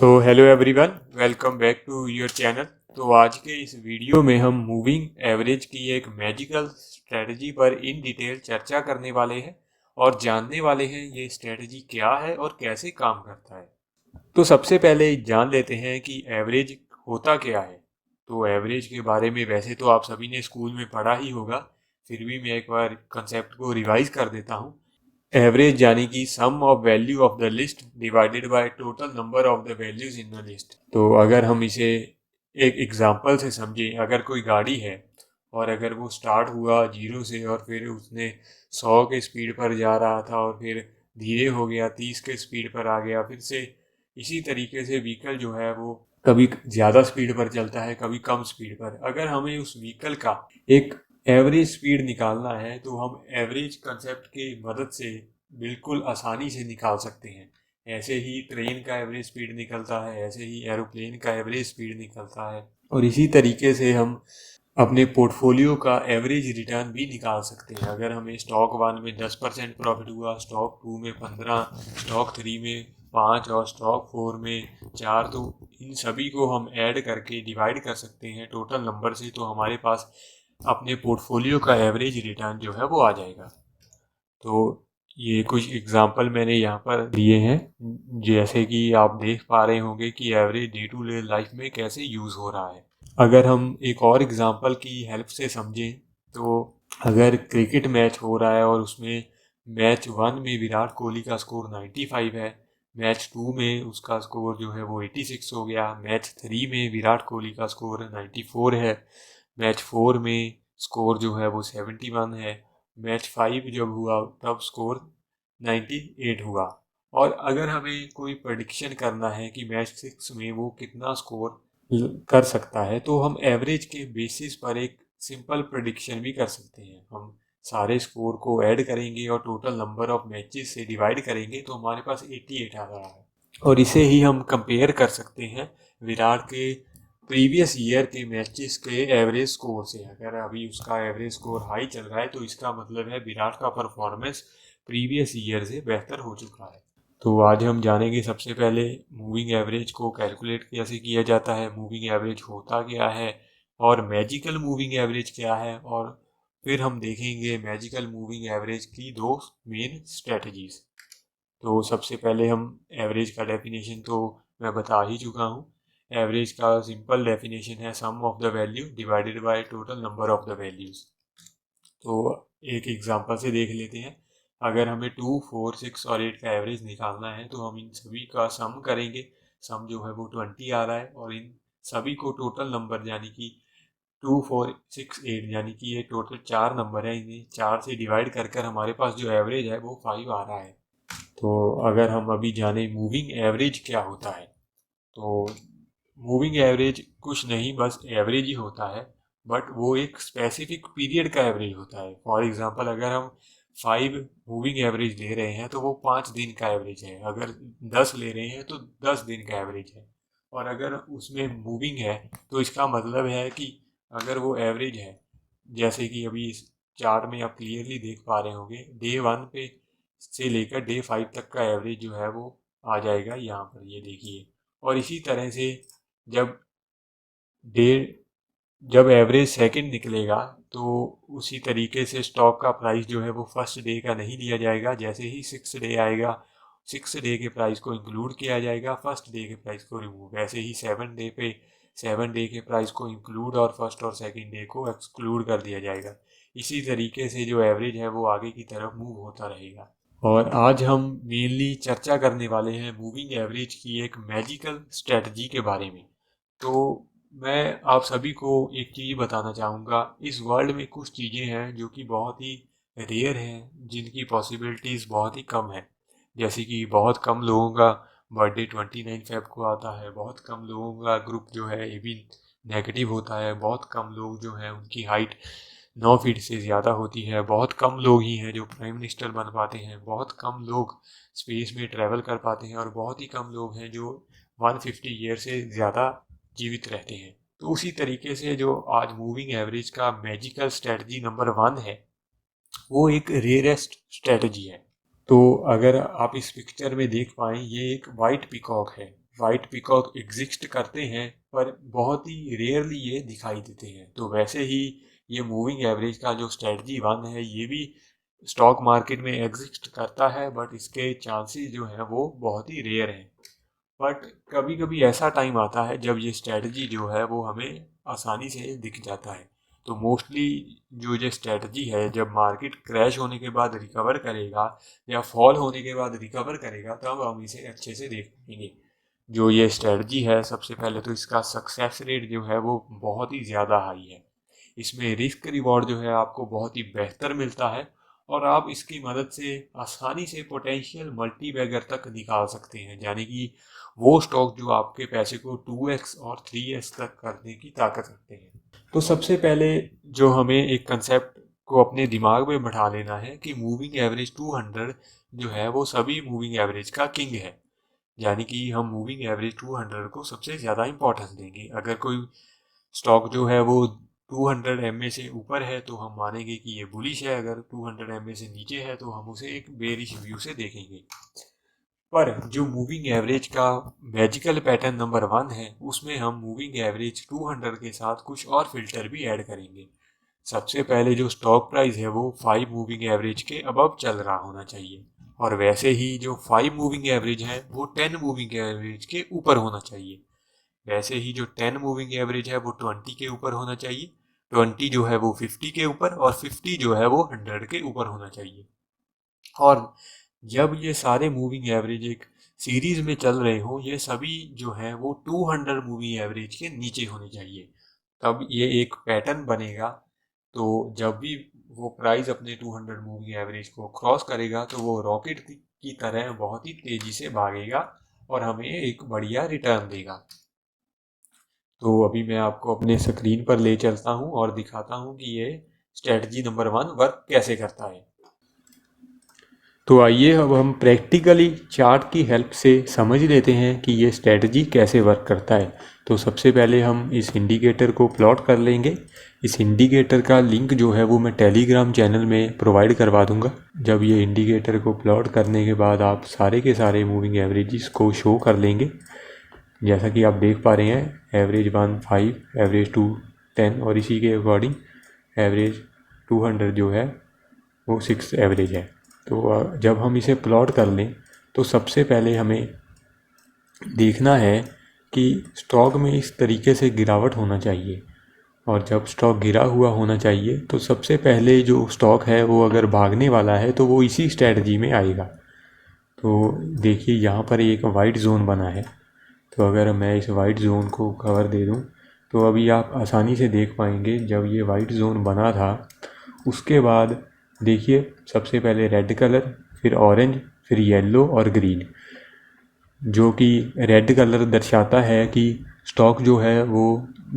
So hello everyone, welcome back to your channel. तो आज के इस वीडियो में हम मूविंग एवरेज की एक मैजिकल स्ट्रेटजी पर इन डिटेल चर्चा करने वाले हैं और जानने वाले हैं ये स्ट्रेटजी क्या है और कैसे काम करता है। तो सबसे पहले जान लेते हैं कि एवरेज होता क्या है। तो एवरेज के बारे में वैसे तो आप सभी ने स्कूल में पढ़ा ही होगा, फिर भी मैं एक बार कंसेप्ट को रिवाइज कर देता हूँ। एवरेज यानी कि sum of value of the list divided by total number of the values in the list. तो अगर हम इसे एक एग्जांपल से समझें, अगर कोई गाड़ी है और अगर वो स्टार्ट हुआ जीरो से और फिर उसने 100 के स्पीड पर जा रहा था और फिर धीरे हो गया, 30 के स्पीड पर आ गया, फिर से इसी तरीके से व्हीकल जो है वो कभी ज़्यादा स्पीड पर चलता है, कभी कम स्पीड पर। अगर हमें उस व्हीकल का एक एवरेज स्पीड निकालना है तो हम एवरेज कंसेप्ट की मदद से बिल्कुल आसानी से निकाल सकते हैं। ऐसे ही ट्रेन का एवरेज स्पीड निकलता है, ऐसे ही एरोप्लेन का एवरेज स्पीड निकलता है, और इसी तरीके से हम अपने पोर्टफोलियो का एवरेज रिटर्न भी निकाल सकते हैं। अगर हमें स्टॉक 1 में 10% प्रॉफिट हुआ, स्टॉक 2 में 15, स्टॉक 3 में 5 और स्टॉक 4 में 4, तो इन सभी को हम ऐड करके डिवाइड कर सकते हैं टोटल नंबर से, तो हमारे पास अपने पोर्टफोलियो का एवरेज रिटर्न जो है वो आ जाएगा। तो ये कुछ एग्जांपल मैंने यहाँ पर दिए हैं, जैसे कि आप देख पा रहे होंगे कि average day to day life में कैसे यूज़ हो रहा है। अगर हम एक और एग्जांपल की हेल्प से समझें, तो अगर क्रिकेट मैच हो रहा है और उसमें मैच 1 में विराट कोहली का स्कोर 95 है, मैच 2 में उसका स्कोर जो है वो 86 हो गया, मैच 3 में विराट कोहली का स्कोर 94 है, मैच 4 में स्कोर जो है वो 71 है, मैच 5 जब हुआ तब स्कोर 98 हुआ। और अगर हमें कोई प्रेडिक्शन करना है कि मैच 6 में वो कितना स्कोर कर सकता है, तो हम एवरेज के बेसिस पर एक सिंपल प्रेडिक्शन भी कर सकते हैं। हम सारे स्कोर को ऐड करेंगे और टोटल नंबर ऑफ मैचेस से डिवाइड करेंगे तो हमारे पास 88 आ रहा है। और इसे ही हम कंपेयर कर सकते हैं विराट के प्रीवियस ईयर के मैचेस के एवरेज स्कोर से। अगर अभी उसका एवरेज स्कोर हाई चल रहा है तो इसका मतलब है विराट का परफॉर्मेंस प्रीवियस ईयर से बेहतर हो चुका है। तो आज हम जानेंगे सबसे पहले मूविंग एवरेज को कैलकुलेट कैसे किया जाता है, मूविंग एवरेज होता क्या है और मैजिकल मूविंग एवरेज क्या है, और फिर हम देखेंगे मैजिकल मूविंग एवरेज की दो मेन स्ट्रेटजीज। तो सबसे पहले हम एवरेज का डेफिनेशन तो मैं बता ही चुका हूँ। एवरेज का सिंपल डेफिनेशन है sum of the value divided by total number of the values. तो एक एग्जांपल से देख लेते हैं। अगर हमें 2, 4, 6 और 8 का एवरेज निकालना है तो हम इन सभी का सम करेंगे। सम जो है वो 20 आ रहा है और इन सभी को टोटल नंबर यानी कि 2, 4, 6, 8 यानी कि ये टोटल 4 नंबर है, इन्हें 4 से डिवाइड कर कर हमारे पास जो एवरेज है वो 5 आ रहा है। तो अगर हम अभी जाने मूविंग एवरेज क्या होता है, तो मूविंग एवरेज कुछ नहीं, बस एवरेज ही होता है, बट वो एक स्पेसिफिक पीरियड का एवरेज होता है। फॉर एग्जांपल अगर हम 5 मूविंग एवरेज ले रहे हैं तो वो 5 दिन का एवरेज है, अगर 10 ले रहे हैं तो 10 दिन का एवरेज है। और अगर उसमें मूविंग है तो इसका मतलब है कि अगर वो एवरेज है, जैसे कि अभी इस चार्ट में आप क्लियरली देख पा रहे होंगे, डे 1 पे से लेकर डे 5 तक का एवरेज जो है वो आ जाएगा यहाँ पर, ये देखिए। और इसी तरह से जब डे जब एवरेज सेकंड निकलेगा तो उसी तरीके से स्टॉक का प्राइस जो है वो फर्स्ट डे का नहीं लिया जाएगा। जैसे ही 6 डे आएगा, 6 डे के प्राइस को इंक्लूड किया जाएगा, फर्स्ट डे के प्राइस को रिमूव। वैसे ही 7 डे पे 7 डे के प्राइस को इंक्लूड और फर्स्ट और सेकंड डे को एक्सक्लूड कर दिया जाएगा। इसी तरीके से जो एवरेज है वो आगे की तरफ मूव होता रहेगा। और आज हम मेनली चर्चा करने वाले हैं मूविंग एवरेज की एक मैजिकल स्ट्रेटजी के बारे में। तो मैं आप सभी को एक चीज़ बताना चाहूँगा, इस वर्ल्ड में कुछ चीज़ें हैं जो कि बहुत ही रेयर हैं, जिनकी पॉसिबिलिटीज़ बहुत ही कम है। जैसे कि बहुत कम लोगों का बर्थडे 29 फेब को आता है, बहुत कम लोगों का ग्रुप जो है ए बी नेगेटिव होता है, बहुत कम लोग जो हैं उनकी हाइट 9 फीट से ज़्यादा होती है, बहुत कम लोग ही हैं जो प्राइम मिनिस्टर बन पाते हैं, बहुत कम लोग स्पेस में ट्रैवल कर पाते हैं और बहुत ही कम लोग हैं जो 150 ईयर से ज़्यादा जीवित रहते हैं। तो उसी तरीके से जो आज मूविंग एवरेज का मैजिकल स्ट्रेटजी नंबर 1 है, वो एक रेयरेस्ट स्ट्रेटजी है। तो अगर आप इस पिक्चर में देख पाएँ, ये एक वाइट पीकॉक है। वाइट पिकॉक एग्जिस्ट करते हैं, पर बहुत ही रेयरली ये दिखाई देते हैं। तो वैसे ही ये मूविंग एवरेज का जो स्ट्रेटजी वन है ये भी स्टॉक मार्केट में एग्जिस्ट करता है, बट इसके चांसेस जो हैं वो बहुत ही रेयर हैं। बट कभी कभी ऐसा टाइम आता है जब ये स्ट्रेटजी जो है वो हमें आसानी से दिख जाता है। तो मोस्टली जो ये स्ट्रेटजी है, जब मार्केट क्रैश होने के बाद रिकवर करेगा या फॉल होने के बाद रिकवर करेगा, तब हम इसे अच्छे से देख पाएंगे। जो ये स्ट्रेटजी है, सबसे पहले तो इसका सक्सेस रेट जो है वो बहुत ही ज़्यादा हाई है। इसमें रिस्क रिवॉर्ड जो है आपको बहुत ही बेहतर मिलता है, और आप इसकी मदद से आसानी से पोटेंशियल मल्टी बैगर तक निकाल सकते हैं, यानी कि वो स्टॉक जो आपके पैसे को 2x और 3x तक करने की ताकत रखते हैं। तो सबसे पहले जो हमें एक कंसेप्ट को अपने दिमाग में बैठा लेना है कि मूविंग एवरेज 200 जो है वो सभी मूविंग एवरेज का किंग है, यानी कि हम मूविंग एवरेज 200 को सबसे ज़्यादा इंपॉर्टेंस देंगे। अगर कोई स्टॉक जो है वो 200 एमए से ऊपर है तो हम मानेंगे कि ये बुलिश है, अगर 200 एमए से नीचे है तो हम उसे एक बेरिश व्यू से देखेंगे। पर जो मूविंग एवरेज का मैजिकल पैटर्न नंबर 1 है, उसमें हम मूविंग एवरेज 200 के साथ कुछ और फिल्टर भी ऐड करेंगे। सबसे पहले जो स्टॉक प्राइस है वो 5 मूविंग एवरेज के अबव चल रहा होना चाहिए, और वैसे ही जो 5 मूविंग एवरेज है वो 10 मूविंग एवरेज के ऊपर होना चाहिए। वैसे ही जो 10 मूविंग एवरेज है वो 20 के ऊपर होना चाहिए, 20 जो है वो 50 के ऊपर, और 50 जो है वो 100 के ऊपर होना चाहिए। और जब ये सारे मूविंग एवरेज एक सीरीज में चल रहे हो, ये सभी जो हैं वो 200 मूविंग एवरेज के नीचे होने चाहिए, तब ये एक पैटर्न बनेगा। तो जब भी वो प्राइस अपने 200 मूविंग एवरेज को क्रॉस करेगा तो वो रॉकेट की तरह बहुत ही तेजी से भागेगा और हमें एक बढ़िया रिटर्न देगा। तो अभी मैं आपको अपने स्क्रीन पर ले चलता हूँ और दिखाता हूँ कि ये स्ट्रेटजी नंबर 1 वर्क कैसे करता है। तो आइए अब हम प्रैक्टिकली चार्ट की हेल्प से समझ लेते हैं कि ये स्ट्रेटजी कैसे वर्क करता है। तो सबसे पहले हम इस इंडिकेटर को प्लॉट कर लेंगे। इस इंडिकेटर का लिंक जो है वो मैं टेलीग्राम चैनल में प्रोवाइड करवा दूंगा। जब ये इंडिकेटर को प्लॉट करने के बाद आप सारे के सारे मूविंग एवरेजेस को शो कर लेंगे। जैसा कि आप देख पा रहे हैं, एवरेज 1 5, एवरेज 2 10, और इसी के अकॉर्डिंग एवरेज 200 जो है वो 6 एवरेज है। तो जब हम इसे प्लॉट कर लें तो सबसे पहले हमें देखना है कि स्टॉक में इस तरीके से गिरावट होना चाहिए, और जब स्टॉक गिरा हुआ होना चाहिए तो सबसे पहले जो स्टॉक है वो अगर भागने वाला है तो वो इसी स्ट्रेटजी में आएगा। तो देखिए यहाँ पर एक वाइट जोन बना है, तो अगर मैं इस वाइट जोन को कवर दे दूँ तो अभी आप आसानी से देख पाएंगे जब ये वाइट जोन बना था उसके बाद देखिए सबसे पहले रेड कलर, फिर ऑरेंज, फिर येलो और ग्रीन, जो कि रेड कलर दर्शाता है कि स्टॉक जो है वो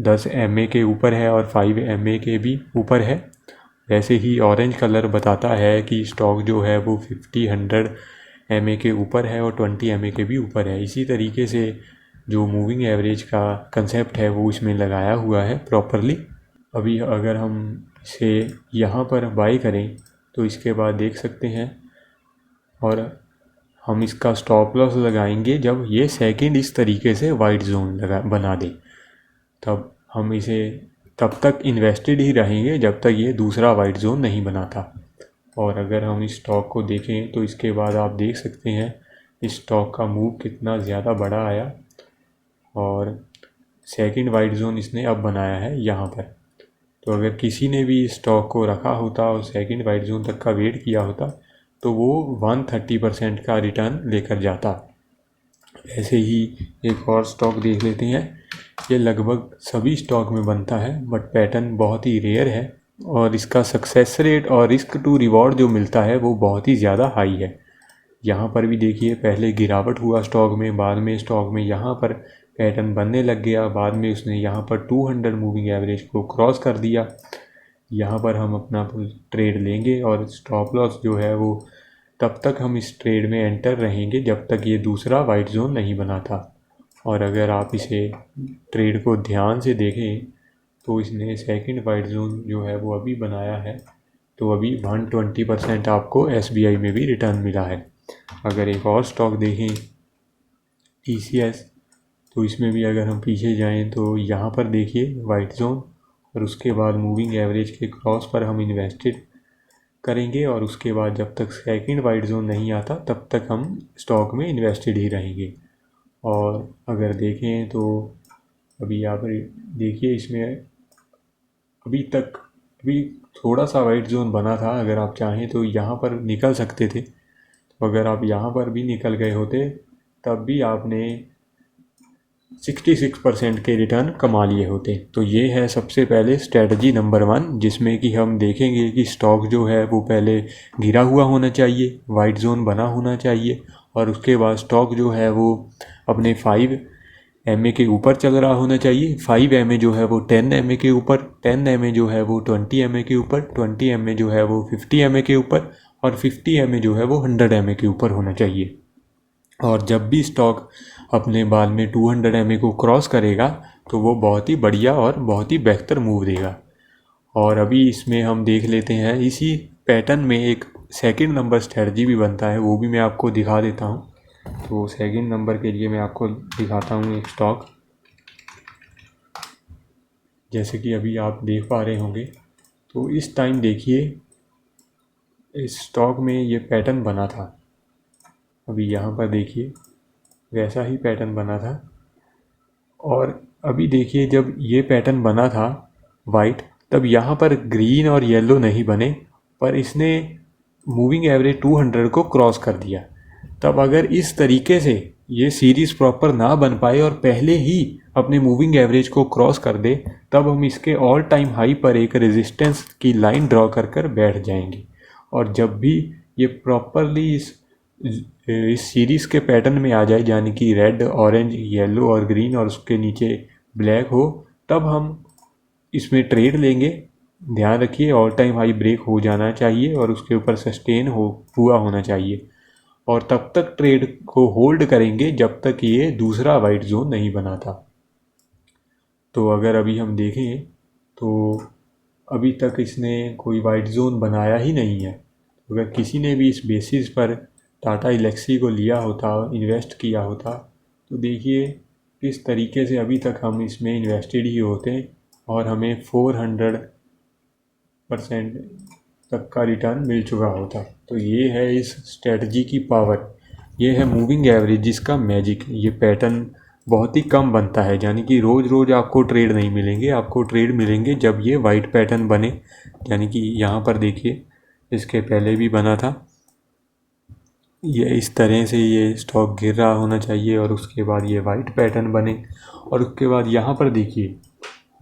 10 एमए के ऊपर है और 5 एमए के भी ऊपर है। वैसे ही ऑरेंज कलर बताता है कि स्टॉक जो है वो 50 100 एमए के ऊपर है और 20 एमए के भी ऊपर है। इसी तरीके से जो मूविंग एवरेज का कंसेप्ट है वो इसमें लगाया हुआ है प्रॉपरली। अभी अगर हम इसे यहाँ पर बाई करें तो इसके बाद देख सकते हैं, और हम इसका स्टॉप लॉस लगाएंगे जब ये सेकंड इस तरीके से वाइट जोन बना दे, तब हम इसे तब तक इन्वेस्टेड ही रहेंगे जब तक ये दूसरा वाइट जोन नहीं बनाता। और अगर हम इस स्टॉक को देखें तो इसके बाद आप देख सकते हैं इस स्टॉक का मूव कितना ज़्यादा बड़ा आया, और सेकंड वाइट जोन इसने अब बनाया है यहाँ पर। तो अगर किसी ने भी स्टॉक को रखा होता और सेकंड वाइट जोन तक का वेट किया होता तो वो 130% का रिटर्न लेकर जाता। ऐसे ही एक और स्टॉक देख लेते हैं। ये लगभग सभी स्टॉक में बनता है बट पैटर्न बहुत ही रेयर है, और इसका सक्सेस रेट और रिस्क टू रिवॉर्ड जो मिलता है वो बहुत ही ज़्यादा हाई है। यहाँ पर भी देखिए पहले गिरावट हुआ स्टॉक में, बाद में स्टॉक में यहाँ पर पैटर्न बनने लग गया, बाद में उसने यहाँ पर 200 मूविंग एवरेज को क्रॉस कर दिया। यहाँ पर हम अपना ट्रेड लेंगे और स्टॉप लॉस जो है वो तब तक हम इस ट्रेड में एंटर रहेंगे जब तक ये दूसरा वाइट जोन नहीं बनाता। और अगर आप इसे ट्रेड को ध्यान से देखें तो इसने सेकंड वाइट जोन जो है वो अभी बनाया है, तो अभी 120% आपको SBI में भी रिटर्न मिला है। अगर एक और स्टॉक देखें TCS, तो इसमें भी अगर हम पीछे जाएं तो यहाँ पर देखिए वाइट जोन, और उसके बाद मूविंग एवरेज के क्रॉस पर हम इन्वेस्टेड करेंगे, और उसके बाद जब तक सेकंड वाइट जोन नहीं आता तब तक हम स्टॉक में इन्वेस्टेड ही रहेंगे। और अगर देखें तो अभी आप देखिए इसमें अभी थोड़ा सा वाइट जोन बना था, अगर आप चाहें तो यहाँ पर निकल सकते थे। तो अगर आप यहाँ पर भी निकल गए होते तब भी आपने 66% के रिटर्न कमा लिए होते। तो ये है सबसे पहले स्ट्रेटजी नंबर 1, जिसमें कि हम देखेंगे कि स्टॉक जो है वो पहले गिरा हुआ होना चाहिए, वाइट जोन बना होना चाहिए, और उसके बाद स्टॉक जो है वो अपने 5 MA के ऊपर चल रहा होना चाहिए। 5 MA जो है वो 10 MA के ऊपर, 10 MA जो है वो 20 MA के ऊपर, 20 MA जो है वो 50 MA के ऊपर, और 50 MA जो है वो 100 MA के ऊपर होना चाहिए। और जब भी स्टॉक अपने बाल में 200 MA को क्रॉस करेगा तो वो बहुत ही बढ़िया और बहुत ही बेहतर मूव देगा। और अभी इसमें हम देख लेते हैं, इसी पैटर्न में एक सेकंड नंबर स्ट्रेटजी भी बनता है, वो भी मैं आपको दिखा देता हूँ। तो सेकंड नंबर के लिए मैं आपको दिखाता हूँ एक स्टॉक, जैसे कि अभी आप देख पा रहे होंगे। तो इस टाइम देखिए इस स्टॉक में ये पैटर्न बना था, अभी यहाँ पर देखिए वैसा ही पैटर्न बना था। और अभी देखिए जब ये पैटर्न बना था वाइट, तब यहाँ पर ग्रीन और येलो नहीं बने, पर इसने मूविंग एवरेज 200 को क्रॉस कर दिया। तब अगर इस तरीके से ये सीरीज़ प्रॉपर ना बन पाए और पहले ही अपने मूविंग एवरेज को क्रॉस कर दे, तब हम इसके ऑल टाइम हाई पर एक रेजिस्टेंस की लाइन ड्रॉ कर कर बैठ जाएंगे। और जब भी ये प्रॉपरली इस सीरीज़ के पैटर्न में आ जाए, यानी कि रेड, ऑरेंज, येलो और ग्रीन, और उसके नीचे ब्लैक हो, तब हम इसमें ट्रेड लेंगे। ध्यान रखिए ऑल टाइम हाई ब्रेक हो जाना चाहिए और उसके ऊपर सस्टेन हुआ होना चाहिए, और तब तक ट्रेड को होल्ड करेंगे जब तक ये दूसरा वाइट जोन नहीं बनाता। तो अगर अभी हम देखें तो अभी तक इसने कोई वाइट जोन बनाया ही नहीं है। अगर किसी ने भी इस बेसिस पर टाटा एल्क्सी को लिया होता, इन्वेस्ट किया होता, तो देखिए किस तरीके से अभी तक हम इसमें इन्वेस्टेड ही होते और हमें 400% तक का रिटर्न मिल चुका होता। तो ये है इस स्ट्रेटजी की पावर, ये है मूविंग एवरेज जिसका मैजिक। ये पैटर्न बहुत ही कम बनता है, यानी कि रोज़ रोज़ आपको ट्रेड नहीं मिलेंगे, आपको ट्रेड मिलेंगे जब ये वाइट पैटर्न बने। यानी कि यहाँ पर देखिए इसके पहले भी बना था, ये इस तरह से ये स्टॉक गिर रहा होना चाहिए और उसके बाद ये वाइट पैटर्न बने। और उसके बाद यहाँ पर देखिए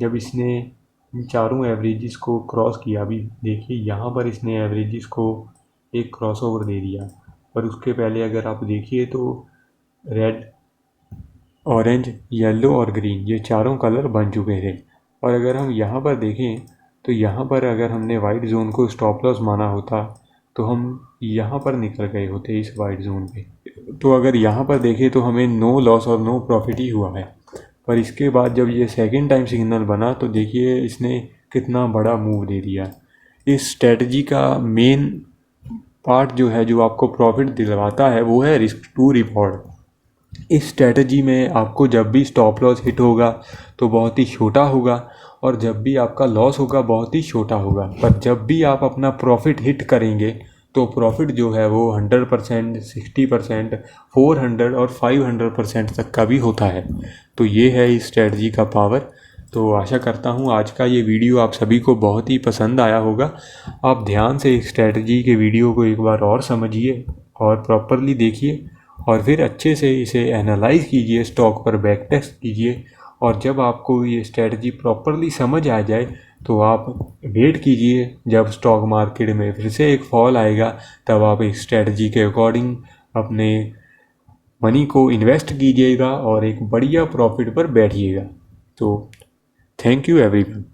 जब इसने इन चारों एवरेजेस को क्रॉस किया, अभी देखिए यहाँ पर इसने एवरेजेस को एक क्रॉस ओवर दे दिया। और उसके पहले अगर आप देखिए तो रेड, ऑरेंज, येलो और ग्रीन ये चारों कलर बन चुके थे। और अगर हम यहाँ पर देखें तो यहाँ पर अगर हमने वाइट जोन को स्टॉप लॉस माना होता तो हम यहाँ पर निकल गए होते इस वाइट जोन पे। तो अगर यहाँ पर देखें तो हमें नो लॉस और नो प्रॉफिट ही हुआ है। पर इसके बाद जब ये सेकंड टाइम सिग्नल बना तो देखिए इसने कितना बड़ा मूव दे दिया। इस स्ट्रेटजी का मेन पार्ट जो है, जो आपको प्रॉफिट दिलवाता है, वो है रिस्क टू रिवॉर्ड। इस स्ट्रेटजी में आपको जब भी स्टॉप लॉस हिट होगा तो बहुत ही छोटा होगा, और जब भी आपका लॉस होगा बहुत ही छोटा होगा। पर जब भी आप अपना प्रॉफिट हिट करेंगे तो प्रॉफिट जो है वो 100%, 60%, 400 और 500% तक का भी होता है। तो ये है इस स्ट्रेटजी का पावर। तो आशा करता हूँ आज का ये वीडियो आप सभी को बहुत ही पसंद आया होगा। आप ध्यान से इस स्ट्रेटजी के वीडियो को एक बार और समझिए और प्रॉपरली देखिए, और फिर अच्छे से इसे एनालाइज कीजिए, स्टॉक पर बैक टेस्ट कीजिए। और जब आपको ये स्ट्रेटजी प्रॉपरली समझ आ जाए तो आप वेट कीजिए, जब स्टॉक मार्केट में फिर से एक फॉल आएगा तब आप इस स्ट्रेटजी के अकॉर्डिंग अपने मनी को इन्वेस्ट कीजिएगा और एक बढ़िया प्रॉफिट पर बैठिएगा। तो थैंक यू एवरीवन।